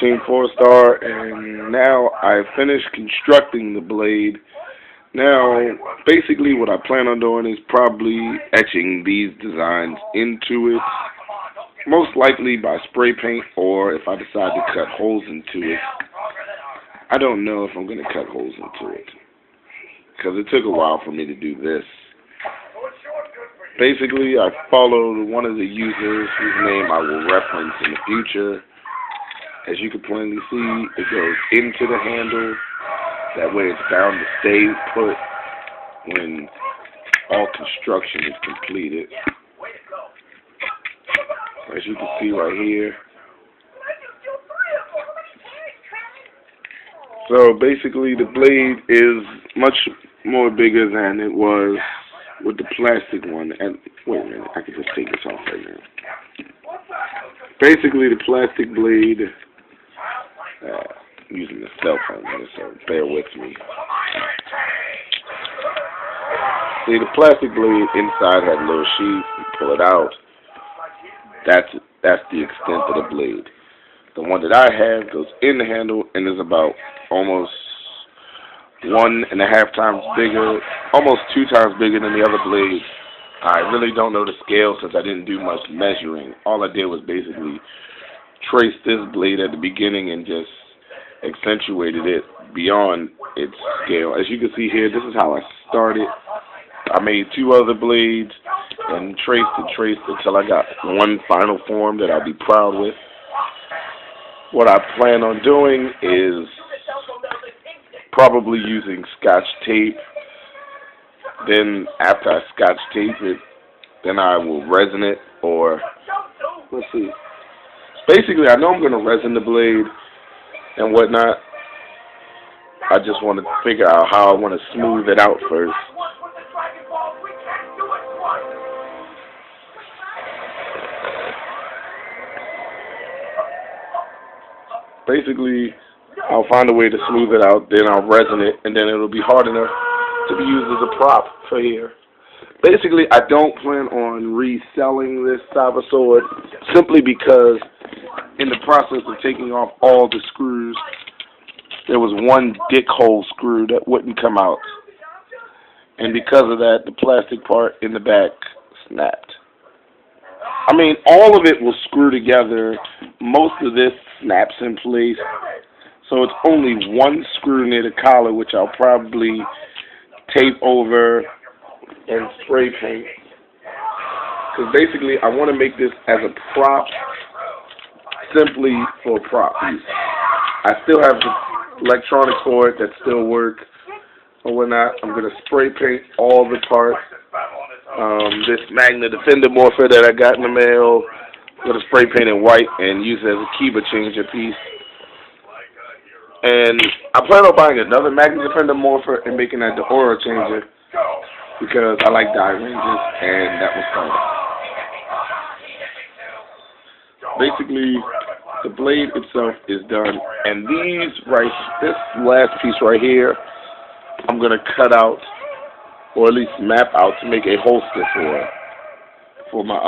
Team 4-star, and now I finished constructing the blade. Now, basically what I plan on doing is probably etching these designs into it, most likely by spray paint, or if I decide to cut holes into it. I don't know if I'm going to cut holes into it, because it took a while for me to do this. Basically, I followed one of the users whose name I will reference in the future. As you can plainly see, it goes into the handle. That way it's bound to stay put when all construction is completed. As you can see right here. So basically the blade is much more bigger than it was with the plastic one. And wait a minute, I can just take this off right now. Basically the plastic blade, using the cell phone here, so bear with me. See, the plastic blade inside had a little sheath. You pull it out. That's the extent of the blade. The one that I have goes in the handle and is about almost 1.5 times bigger, almost 2 times bigger than the other blade. I really don't know the scale since I didn't do much measuring. All I did was basically trace this blade at the beginning and just accentuated it beyond its scale. As you can see here, this is how I started. I made 2 other blades and traced until I got one final form that I'll be proud with. What I plan on doing is probably using Scotch tape. Then after I Scotch tape it, then I will resin it, or let's see. Basically, I know I'm going to resin the blade and whatnot. I just want to figure out how I want to smooth it out first. Basically, I'll find a way to smooth it out, then I'll resin it, and then it'll be hard enough to be used as a prop for here. Basically, I don't plan on reselling this cyber sword simply because in the process of taking off all the screws, there was one dick hole screw that wouldn't come out. And because of that, the plastic part in the back snapped. I mean, all of it will screw together. Most of this snaps in place. So it's only one screw near the collar, which I'll probably tape over and spray paint. Because basically, I want to make this as a prop, simply for prop use. I still have the electronics for it that still work or whatnot. I'm going to spray paint all the parts. This Magna Defender morpher that I got in the mail, I'm going to spray paint it white and use it as a Kiba changer piece. And I plan on buying another Magna Defender morpher and making that the aura changer because I like dye ranges, and that was fun. Basically, the blade itself is done, and this last piece right here, I'm going to cut out, or at least map out to make a holster for my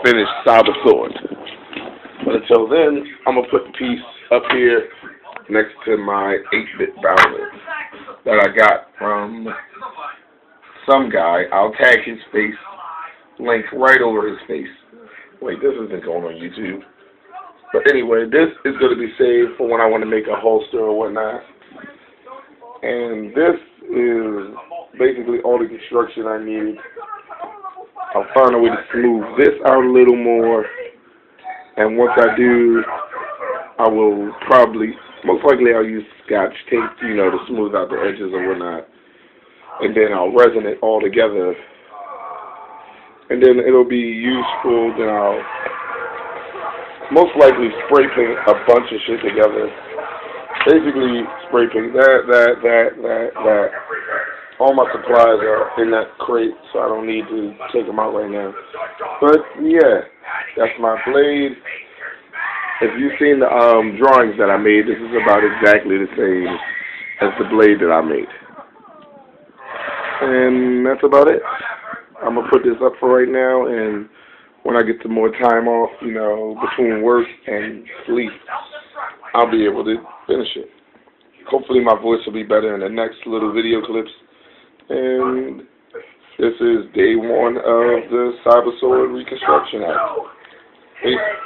finished cyber sword. But until then, I'm going to put the piece up here next to my 8-bit Bowser that I got from some guy. I'll tag his face, link right over his face. Wait, this isn't going on YouTube. But anyway, this is going to be saved for when I want to make a holster or whatnot. And this is basically all the construction I need. I'll find a way to smooth this out a little more. And once I do, I will probably, most likely I'll use Scotch tape, to smooth out the edges or whatnot. And then I'll resin it all together. And then it'll be useful. Then I'll most likely spray paint a bunch of shit together. Basically, spray paint that. All my supplies are in that crate, so I don't need to take them out right now. But yeah, that's my blade. If you've seen the drawings that I made, this is about exactly the same as the blade that I made. And that's about it. I'm going to put this up for right now, and when I get some more time off, between work and sleep, I'll be able to finish it. Hopefully my voice will be better in the next little video clips. And this is day 1 of the Cyber Sword Reconstruction Act. Peace.